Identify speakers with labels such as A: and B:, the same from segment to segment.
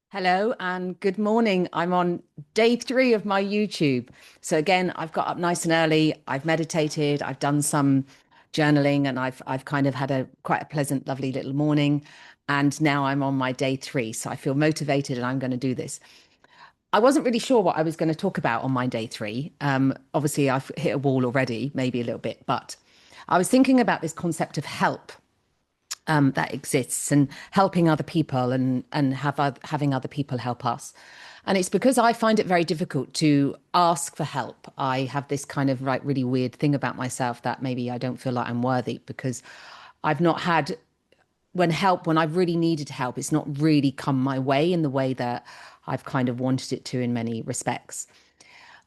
A: Hello and good morning. I'm on day 3 of my YouTube. So again, I've got up nice and early. I've meditated. I've done some journaling, and I've kind of had a quite a pleasant, lovely little morning. And now I'm on my day 3. So I feel motivated and I'm going to do this. I wasn't really sure what I was going to talk about on my day 3. Obviously, I've hit a wall already, maybe a little bit, but I was thinking about this concept of help that exists, and helping other people, and having other people help us. And it's because I find it very difficult to ask for help. I have this kind of like really weird thing about myself that maybe I don't feel like I'm worthy because I've not had when I've really needed help, it's not really come my way in the way that I've kind of wanted it to in many respects.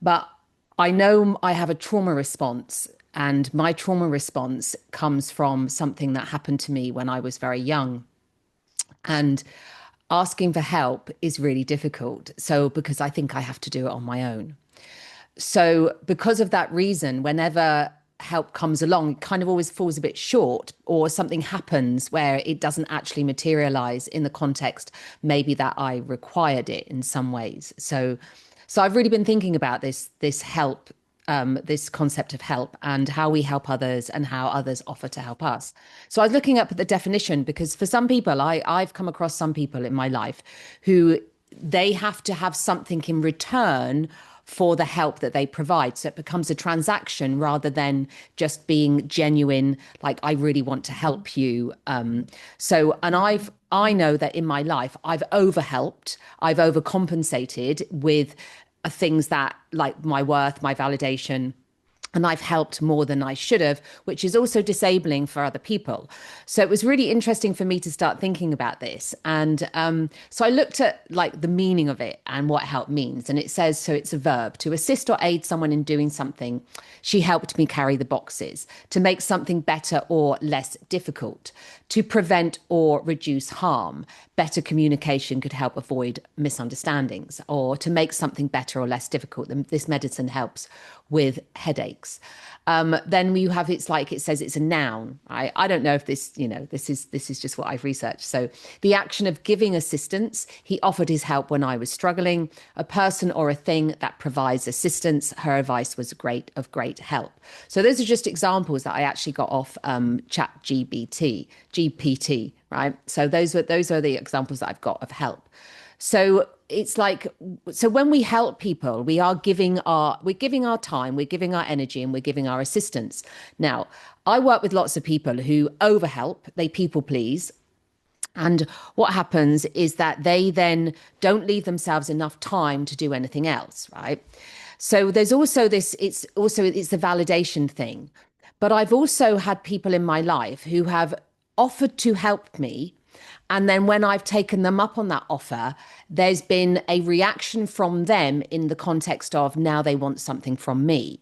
A: But I know I have a trauma response, and my trauma response comes from something that happened to me when I was very young. And asking for help is really difficult. So, because I think I have to do it on my own. So, because of that reason, whenever help comes along, it kind of always falls a bit short, or something happens where it doesn't actually materialize in the context, maybe that I required it in some ways. So I've really been thinking about this help, this concept of help, and how we help others and how others offer to help us. So I was looking up at the definition because for some people, I've come across some people in my life who they have to have something in return for the help that they provide. So it becomes a transaction rather than just being genuine, like, I really want to help you. I know that in my life, I've overhelped, I've overcompensated with things that, like, my worth, my validation, and I've helped more than I should have, which is also disabling for other people. So it was really interesting for me to start thinking about this. And so I looked at like the meaning of it and what help means. And it says, so it's a verb: to assist or aid someone in doing something. She helped me carry the boxes. To make something better or less difficult. To prevent or reduce harm. Better communication could help avoid misunderstandings. Or to make something better or less difficult. This medicine helps with headaches. Then we have, it's like, it says it's a noun. I don't know if this, this is just what I've researched. So the action of giving assistance. He offered his help when I was struggling. A person or a thing that provides assistance. Her advice was of great help. So those are just examples that I actually got off Chat GPT, right? So those are the examples that I've got of help. So it's like, so when we help people, we're giving our time, we're giving our energy, and we're giving our assistance. Now, I work with lots of people who overhelp, they people please. And what happens is that they then don't leave themselves enough time to do anything else, right? So there's also this, it's the validation thing. But I've also had people in my life who have offered to help me, and then when I've taken them up on that offer, there's been a reaction from them in the context of now they want something from me.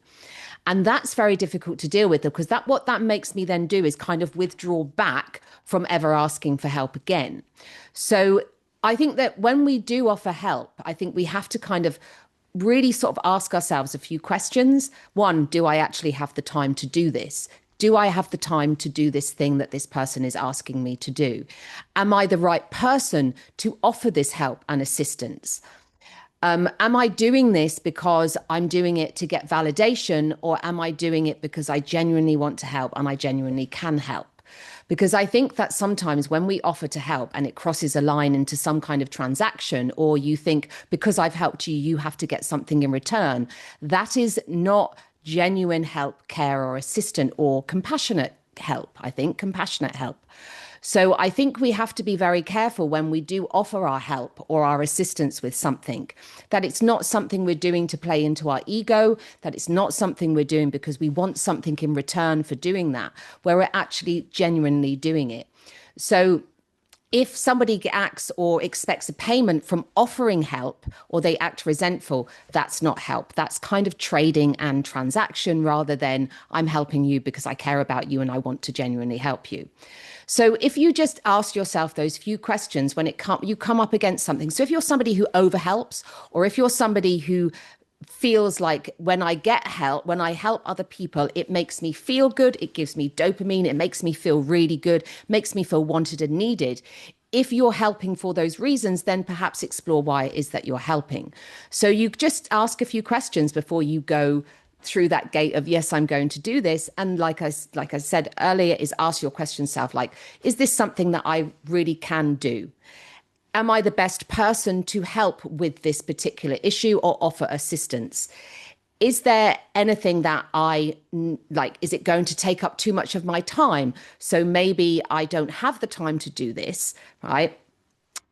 A: And that's very difficult to deal with, because what that makes me then do is kind of withdraw back from ever asking for help again. So I think that when we do offer help, I think we have to kind of really sort of ask ourselves a few questions. One, do I actually have the time to do this? Do I have the time to do this thing that this person is asking me to do? Am I the right person to offer this help and assistance? Am I doing this because I'm doing it to get validation, or am I doing it because I genuinely want to help and I genuinely can help? Because I think that sometimes when we offer to help and it crosses a line into some kind of transaction, or you think because I've helped you, you have to get something in return, that is not genuine help, care, or assistant, or compassionate help. I think compassionate help. So I think we have to be very careful when we do offer our help or our assistance with something, that it's not something we're doing to play into our ego, that it's not something we're doing because we want something in return for doing that, where we're actually genuinely doing it. So if somebody acts or expects a payment from offering help, or they act resentful, that's not help. That's kind of trading and transaction, rather than I'm helping you because I care about you and I want to genuinely help you. So if you just ask yourself those few questions when you come up against something. So if you're somebody who overhelps, or if you're somebody who feels like when I get help, when I help other people, it makes me feel good. It gives me dopamine. It makes me feel really good, makes me feel wanted and needed. if you're helping for those reasons, then perhaps explore why it is that you're helping. So you just ask a few questions before you go through that gate of, yes, I'm going to do this. And like I said earlier, is ask your question self, like, is this something that I really can do? Am I the best person to help with this particular issue or offer assistance? Is there anything that I like? Is it going to take up too much of my time? So maybe I don't have the time to do this, right?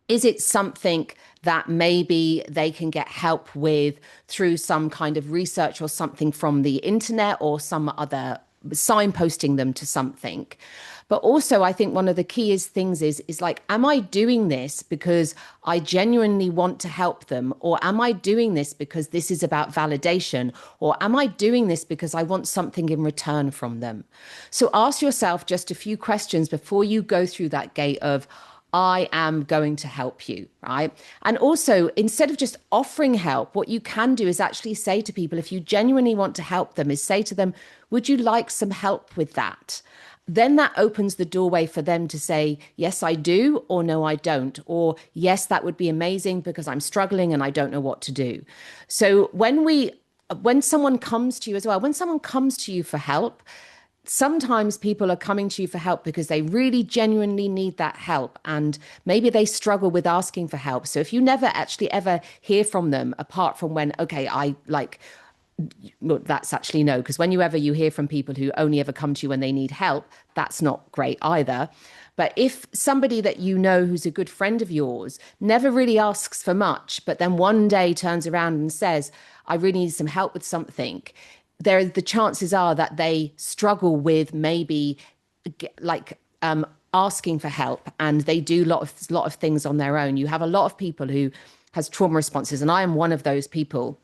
A: Is it something that maybe they can get help with through some kind of research or something from the internet or some other signposting them to something? But also, I think one of the key things is like, am I doing this because I genuinely want to help them? Or am I doing this because this is about validation? Or am I doing this because I want something in return from them? So ask yourself just a few questions before you go through that gate of, I am going to help you, right? And also, instead of just offering help, what you can do is actually say to people, if you genuinely want to help them, is say to them, would you like some help with that? Then that opens the doorway for them to say, yes, I do, or no, I don't, or yes, that would be amazing because I'm struggling and I don't know what to do. So when someone comes to you as well, when someone comes to you for help, sometimes people are coming to you for help because they really genuinely need that help. And maybe they struggle with asking for help. So if you never actually ever hear from them, apart from when, okay, well, that's actually no, because whenever you hear from people who only ever come to you when they need help, that's not great either. But if somebody that you know who's a good friend of yours never really asks for much, but then one day turns around and says, I really need some help with something, the chances are that they struggle with maybe asking for help, and they do a lot of things on their own. You have a lot of people who has trauma responses, and I am one of those people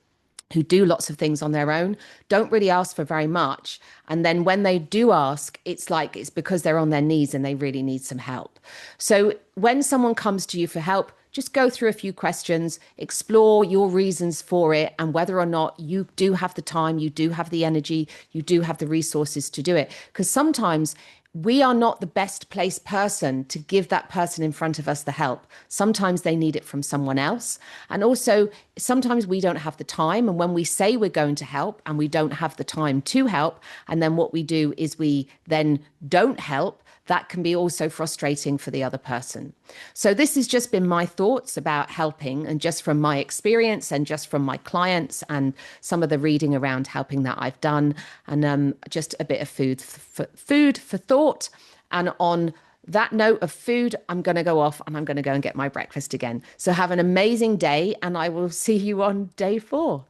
A: who do lots of things on their own, don't really ask for very much. And then when they do ask, it's because they're on their knees and they really need some help. So when someone comes to you for help, just go through a few questions, explore your reasons for it, and whether or not you do have the time, you do have the energy, you do have the resources to do it. Because sometimes we are not the best placed person to give that person in front of us the help. Sometimes they need it from someone else. And also, sometimes we don't have the time. And when we say we're going to help and we don't have the time to help, and then what we do is we then don't help, that can be also frustrating for the other person. So this has just been my thoughts about helping, and just from my experience and just from my clients and some of the reading around helping that I've done, and just a bit of food for thought. And on that note of food, I'm going to go off and I'm going to go and get my breakfast again. So have an amazing day, and I will see you on day 4.